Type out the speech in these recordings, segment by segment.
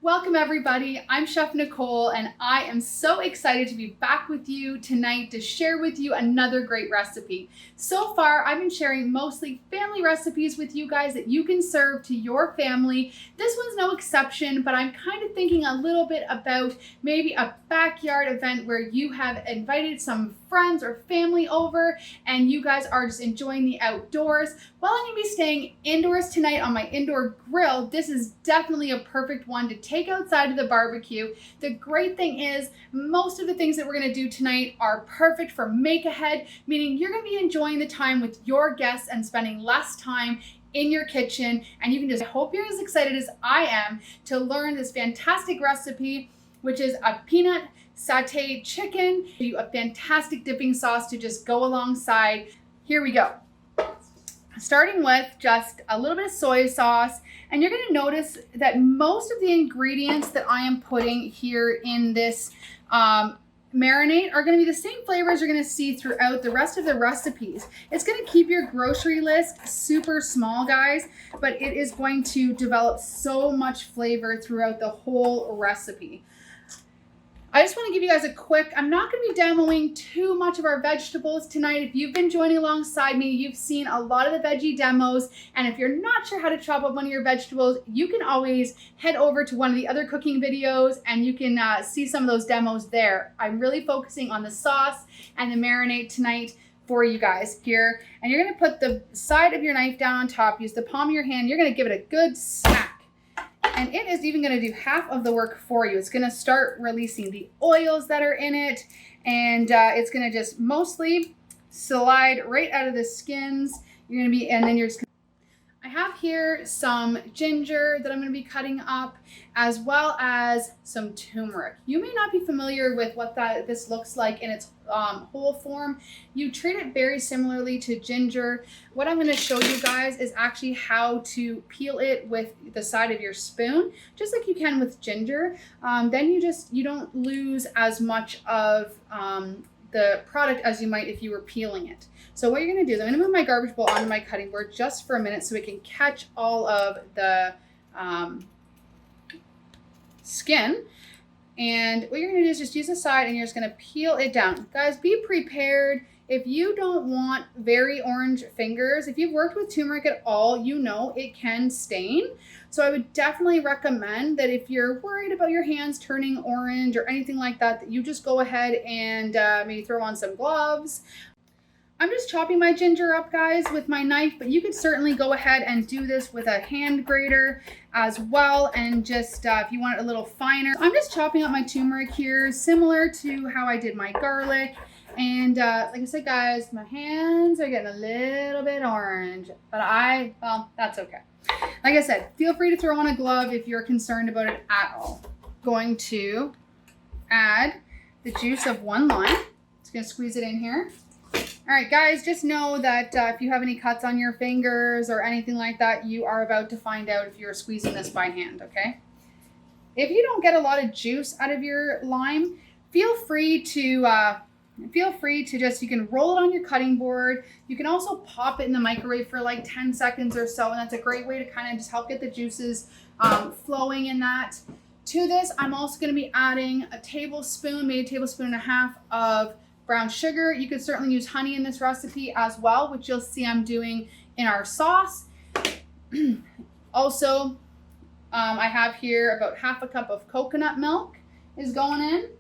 Welcome everybody, I'm Chef Nicole and I am so excited to be back with you tonight to share with you another great recipe. So far, I've been sharing mostly family recipes with you guys that you can serve to your family. This one's no exception, but I'm kind of thinking a little bit about maybe a backyard event where you have invited some friends or family over and you guys are just enjoying the outdoors. While I'm going to be staying indoors tonight on my indoor grill, this is definitely a perfect one to take outside of the barbecue. The great thing is most of the things that we're going to do tonight are perfect for make ahead, meaning you're going to be enjoying the time with your guests and spending less time in your kitchen, and you can just hope you're as excited as I am to learn this fantastic recipe, which is a peanut satay chicken, a fantastic dipping sauce to just go alongside. Here we go. Starting with just a little bit of soy sauce, and you're going to notice that most of the ingredients that I am putting here in this marinade are going to be the same flavors you're going to see throughout the rest of the recipes. It's going to keep your grocery list super small, guys, but it is going to develop so much flavor throughout the whole recipe. I just want to give you guys a quick, I'm not going to be demoing too much of our vegetables tonight. If you've been joining alongside me, you've seen a lot of the veggie demos. And if you're not sure how to chop up one of your vegetables, you can always head over to one of the other cooking videos and you can see some of those demos there. I'm really focusing on the sauce and the marinade tonight for you guys here. And you're going to put the side of your knife down on top, use the palm of your hand. You're going to give it a good smack. And it is even going to do half of the work for you. It's going to start releasing the oils that are in it. And it's going to just mostly slide right out of the skins. You're going to be, and then you're just gonna, I have here some ginger that I'm going to be cutting up, as well as some turmeric. You may not be familiar with what this looks like in its whole form. You treat it very similarly to ginger. What I'm going to show you guys is actually how to peel it with the side of your spoon, just like you can with ginger. Then you don't lose as much of the product as you might if you were peeling it. So what you're going to do is I'm going to move my garbage bowl onto my cutting board just for a minute so it can catch all of the skin. And what you're going to do is just use the side and you're just going to peel it down. Guys, be prepared. If you don't want very orange fingers, if you've worked with turmeric at all, you know it can stain. So I would definitely recommend that if you're worried about your hands turning orange or anything like that, that you just go ahead and maybe throw on some gloves. I'm just chopping my ginger up, guys, with my knife, but you could certainly go ahead and do this with a hand grater as well, and just if you want it a little finer. I'm just chopping up my turmeric here, similar to how I did my garlic. And like I said, guys, my hands are getting a little bit orange, but well, that's okay. Like I said, feel free to throw on a glove if you're concerned about it at all. Going to add the juice of one lime. Just gonna squeeze it in here. All right, guys, just know that if you have any cuts on your fingers or anything like that, you are about to find out if you're squeezing this by hand, okay? If you don't get a lot of juice out of your lime, feel free to just, you can roll it on your cutting board. You can also pop it in the microwave for like 10 seconds or so, and that's a great way to kind of just help get the juices flowing in that. To this, I'm also going to be adding a tablespoon, maybe a tablespoon and a half of brown sugar. You could certainly use honey in this recipe as well, which you'll see I'm doing in our sauce. Also, I have here about half a cup of coconut milk is going in.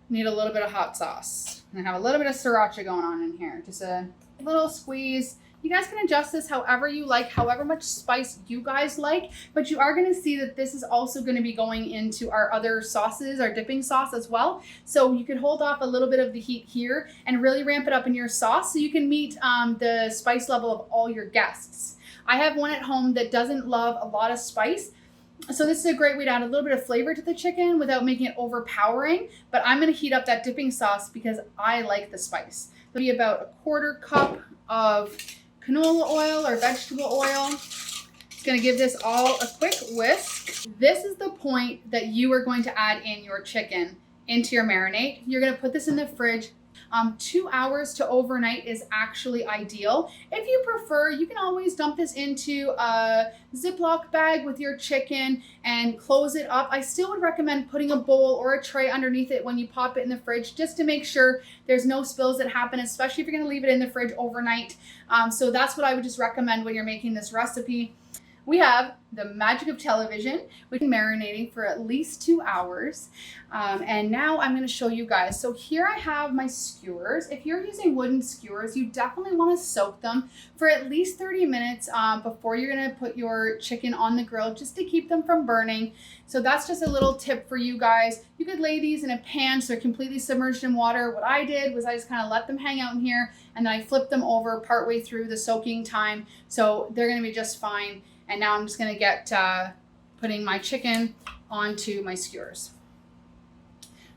Need a little bit of hot sauce. And I have a little bit of sriracha going on in here. Just a little squeeze. You guys can adjust this however you like, however much spice you guys like, but you are going to see that this is also going to be going into our other sauces, our dipping sauce as well. So you can hold off a little bit of the heat here and really ramp it up in your sauce so you can meet the spice level of all your guests. I have one at home that doesn't love a lot of spice. So this is a great way to add a little bit of flavor to the chicken without making it overpowering, but I'm going to heat up that dipping sauce because I like the spice. It'll be about 1/4 cup of canola oil or vegetable oil. It's going to give this all a quick whisk. This is the point that you are going to add in your chicken into your marinade. You're going to put this in the fridge 2 hours to overnight is actually ideal. If you prefer, you can always dump this into a Ziploc bag with your chicken and close it up. I still would recommend putting a bowl or a tray underneath it when you pop it in the fridge, just to make sure there's no spills that happen, especially if you're gonna leave it in the fridge overnight. So that's what I would just recommend when you're making this recipe. We have the magic of television, which is marinating for at least 2 hours. And now I'm gonna show you guys. So here I have my skewers. If you're using wooden skewers, you definitely wanna soak them for at least 30 minutes before you're gonna put your chicken on the grill, just to keep them from burning. So that's just a little tip for you guys. You could lay these in a pan so they're completely submerged in water. What I did was I just kind of let them hang out in here, and then I flipped them over partway through the soaking time. So they're gonna be just fine. And now I'm just gonna get putting my chicken onto my skewers.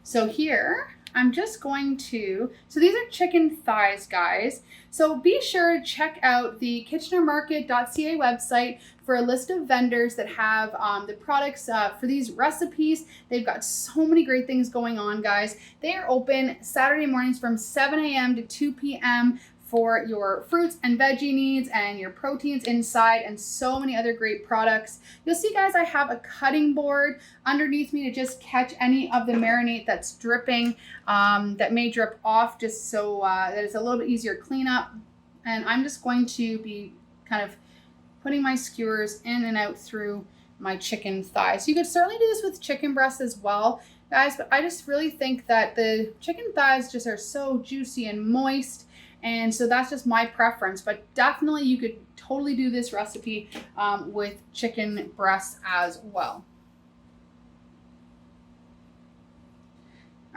So here, I'm just going to, so these are chicken thighs, guys. So be sure to check out the kitchenermarket.ca website for a list of vendors that have the products for these recipes. They've got so many great things going on, guys. They are open Saturday mornings from 7 a.m. to 2 p.m. for your fruits and veggie needs and your proteins inside, and so many other great products. You'll see, guys, I have a cutting board underneath me to just catch any of the marinade that's dripping, that may drip off, just so that it's a little bit easier cleanup. And I'm just going to be kind of putting my skewers in and out through my chicken thighs. You could certainly do this with chicken breasts as well, guys, but I just really think that the chicken thighs just are so juicy and moist. And so that's just my preference, but definitely you could totally do this recipe with chicken breasts as well.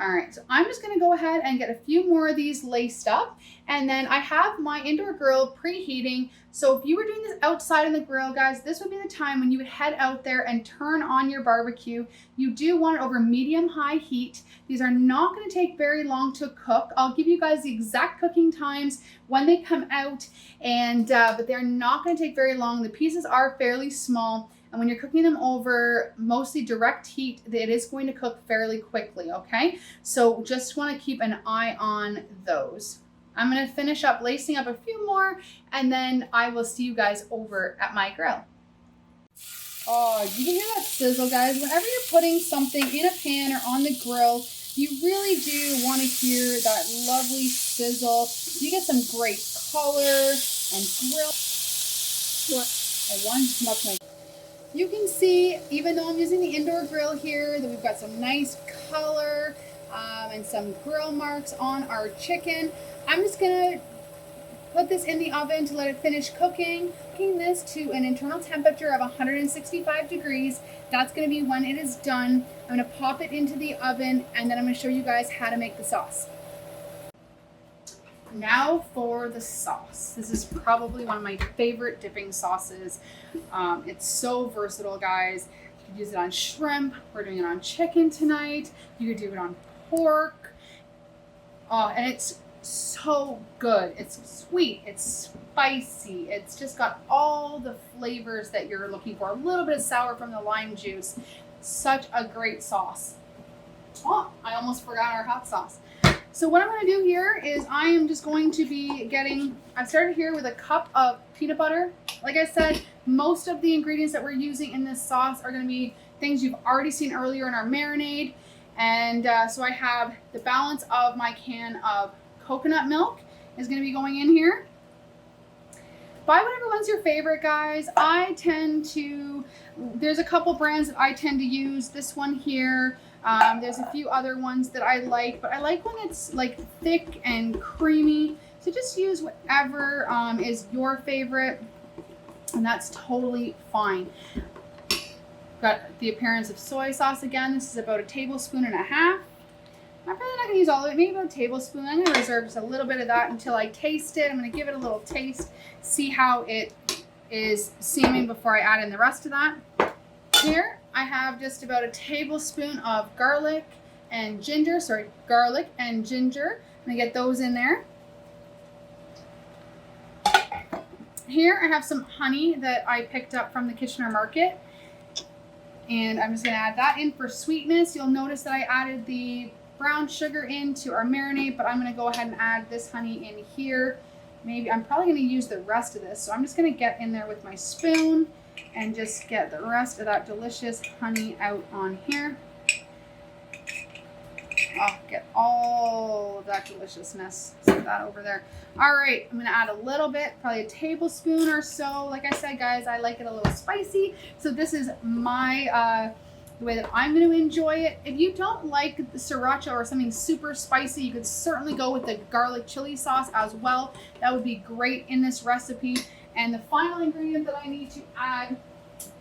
All right, so I'm just gonna go ahead and get a few more of these laced up, and then I have my indoor grill preheating. So if you were doing this outside on the grill, guys, this would be the time when you would head out there and turn on your barbecue. You do want it over medium-high heat. These are not gonna take very long to cook. I'll give you guys the exact cooking times when they come out, and but they're not gonna take very long. The pieces are fairly small, and when you're cooking them over mostly direct heat, it is going to cook fairly quickly, okay? So just wanna keep an eye on those. I'm gonna finish up lacing up a few more, and then I will see you guys over at my grill. Oh, you can hear that sizzle, guys? Whenever you're putting something in a pan or on the grill, you really do wanna hear that lovely sizzle. You get some great color and grill. I want to come up my... You can see, even though I'm using the indoor grill here, that we've got some nice color and some grill marks on our chicken. I'm just gonna put this in the oven to let it finish cooking. Cooking this to an internal temperature of 165 degrees. That's gonna be when it is done. I'm gonna pop it into the oven, and then I'm gonna show you guys how to make the sauce. Now for the sauce. This is probably one of my favorite dipping sauces. It's so versatile, guys. You could use it on shrimp. We're doing it on chicken tonight. You could do it on pork. Oh, and it's so good. It's sweet, it's spicy, it's just got all the flavors that you're looking for. A little bit of sour from the lime juice. Such a great sauce. Oh, I almost forgot our hot sauce. So what I'm going to do here is I am just going to be getting, I've started here with a cup of peanut butter. Like I said, most of the ingredients that we're using in this sauce are going to be things you've already seen earlier in our marinade. And so I have the balance of my can of coconut milk is going to be going in here. Buy whatever one's your favorite, guys. I tend to, there's a couple brands that I tend to use. This one here. There's a few other ones that I like, but I like when it's like thick and creamy. So just use whatever is your favorite, and that's totally fine. Got the appearance of soy sauce again. This is about 1.5 tablespoons. I'm probably not gonna use all of it, maybe about a tablespoon. I'm gonna reserve just a little bit of that until I taste it. I'm gonna give it a little taste, see how it is seeming before I add in the rest of that. Here, I have just about 1 tablespoon of garlic and ginger. Garlic and ginger. I'm gonna get those in there. Here, I have some honey that I picked up from the Kitchener Market. And I'm just gonna add that in for sweetness. You'll notice that I added the brown sugar into our marinade, but I'm going to go ahead and add this honey in here. Maybe I'm probably going to use the rest of this. So I'm just going to get in there with my spoon and just get the rest of that delicious honey out on here. I'll get all of that deliciousness. Set that over there. All right, I'm gonna add a little bit, probably a tablespoon or so. Like I said, guys, I like it a little spicy. So this is my, the way that I'm gonna enjoy it. If you don't like the sriracha or something super spicy, you could certainly go with the garlic chili sauce as well. That would be great in this recipe. And the final ingredient that I need to add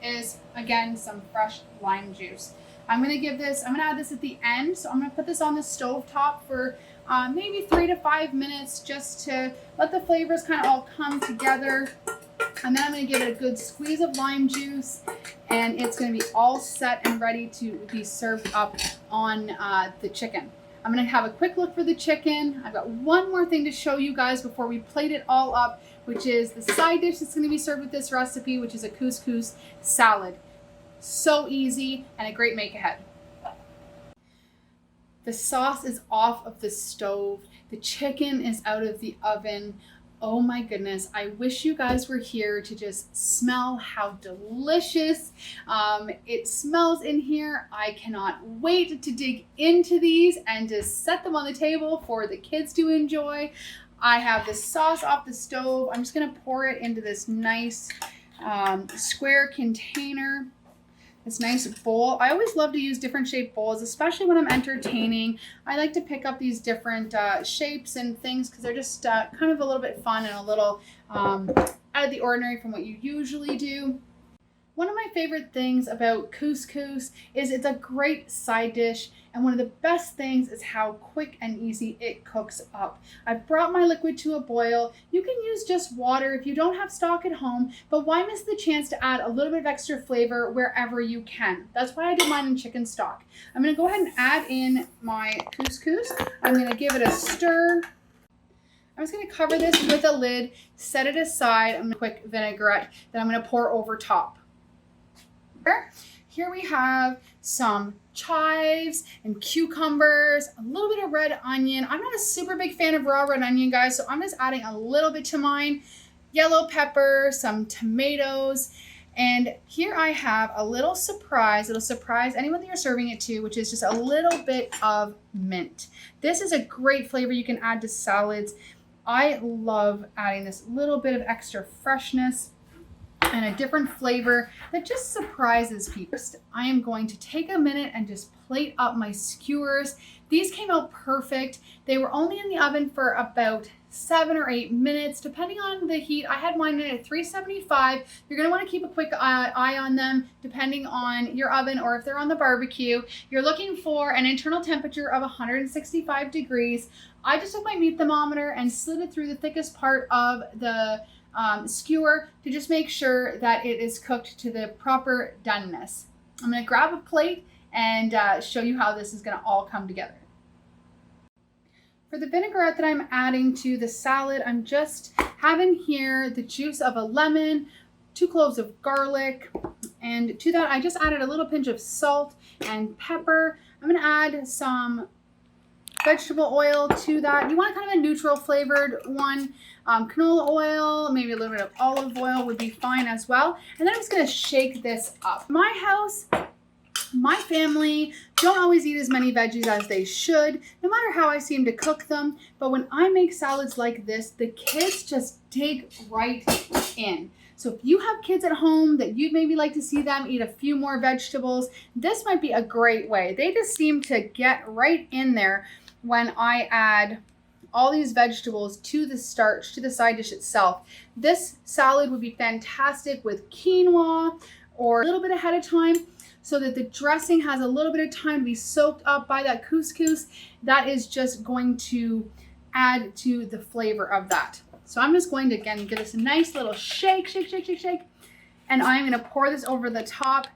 is, again, some fresh lime juice. I'm gonna add this at the end. So I'm gonna put this on the stove top for maybe 3 to 5 minutes just to let the flavors kind of all come together. And then I'm gonna give it a good squeeze of lime juice, and it's gonna be all set and ready to be served up on the chicken. I'm gonna have a quick look for the chicken. I've got one more thing to show you guys before we plate it all up, which is the side dish that's gonna be served with this recipe, which is a couscous salad. So easy and a great make ahead. The sauce is off of the stove. The chicken is out of the oven. Oh my goodness. I wish you guys were here to just smell how delicious it smells in here. I cannot wait to dig into these and to set them on the table for the kids to enjoy. I have the sauce off the stove. I'm just gonna pour it into this nice square container. This nice bowl. I always love to use different shaped bowls, especially when I'm entertaining. I like to pick up these different shapes and things because they're just kind of a little bit fun and a little out of the ordinary from what you usually do. One of my favorite things about couscous is it's a great side dish, and one of the best things is how quick and easy it cooks up. I brought my liquid to a boil. You can use just water if you don't have stock at home, but why miss the chance to add a little bit of extra flavor wherever you can? That's why I did mine in chicken stock. I'm gonna go ahead and add in my couscous. I'm gonna give it a stir. I'm just gonna cover this with a lid, set it aside. I'm gonna quick vinaigrette that I'm gonna pour over top. Here we have some chives and cucumbers, a little bit of red onion. I'm not a super big fan of raw red onion, guys, so I'm just adding a little bit to mine. Yellow pepper, some tomatoes, and here I have a little surprise. It'll surprise anyone that you're serving it to, which is just a little bit of mint. This is a great flavor you can add to salads. I love adding this little bit of extra freshness and a different flavor that just surprises people. First, I am going to take a minute and just plate up my skewers. These came out perfect. They were only in the oven for about 7 or 8 minutes, depending on the heat. I had mine in at 375. You're gonna wanna keep a quick eye on them, depending on your oven or if they're on the barbecue. You're looking for an internal temperature of 165 degrees. I just took my meat thermometer and slid it through the thickest part of the skewer to just make sure that it is cooked to the proper doneness. I'm going to grab a plate and show you how this is going to all come together. For the vinaigrette that I'm adding to the salad, I'm just having here the juice of a lemon, 2 cloves of garlic, and to that I just added a little pinch of salt and pepper. I'm going to add some vegetable oil to that. You want kind of a neutral flavored one. Canola oil, maybe a little bit of olive oil would be fine as well. And then I'm just gonna shake this up. My house, my family don't always eat as many veggies as they should, no matter how I seem to cook them. But when I make salads like this, the kids just dig right in. So if you have kids at home that you'd maybe like to see them eat a few more vegetables, this might be a great way. They just seem to get right in there when I add all these vegetables to the starch, to the side dish itself. This salad would be fantastic with quinoa or a little bit ahead of time so that the dressing has a little bit of time to be soaked up by that couscous. That is just going to add to the flavor of that. So I'm just going to, again, give this a nice little shake, shake, shake, shake, shake. And I'm gonna pour this over the top,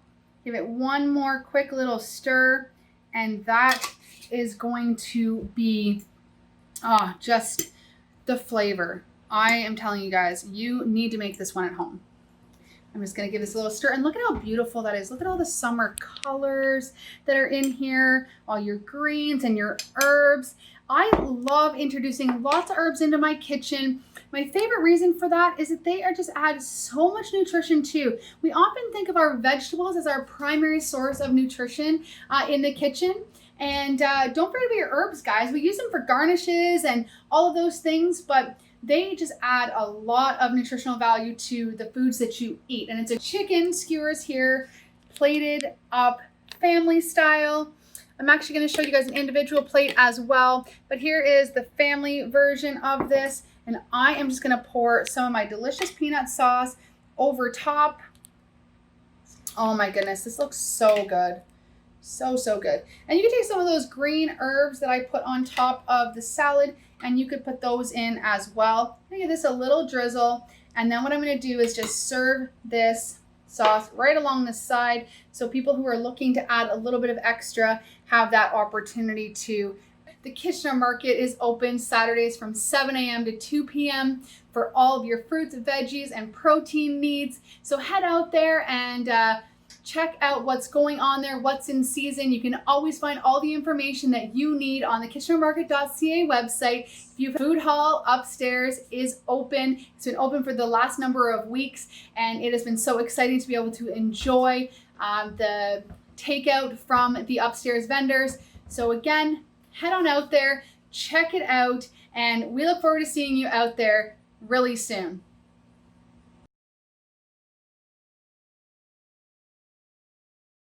give it one more quick little stir, and that is going to be just the flavor. I am telling you guys, you need to make this one at home. I'm just gonna give this a little stir, and look at how beautiful that is. Look at all the summer colors that are in here, all your greens and your herbs. I love introducing lots of herbs into my kitchen. My favorite reason for that is that they are just add so much nutrition too. We often think of our vegetables as our primary source of nutrition in the kitchen. And don't forget about your herbs, guys. We use them for garnishes and all of those things, but they just add a lot of nutritional value to the foods that you eat. And it's a chicken skewers here, plated up family style. I'm actually going to show you guys an individual plate as well, but here is the family version of this, and I am just going to pour some of my delicious peanut sauce over top. Oh my goodness, this looks so good. So good. And you can take some of those green herbs that I put on top of the salad, and you could put those in as well. I'm gonna give this a little drizzle, and then what I'm going to do is just serve this sauce right along the side, so people who are looking to add a little bit of extra have that opportunity to. The Kitchener Market is open Saturdays from 7 a.m. to 2 p.m. for all of your fruits, veggies, and protein needs. So head out there and check out what's going on there, what's in season. You can always find all the information that you need on the kitchenermarket.ca website. Food hall upstairs is open. It's been open for the last number of weeks, and it has been so exciting to be able to enjoy the takeout from the upstairs vendors. So again, head on out there, check it out, and we look forward to seeing you out there really soon.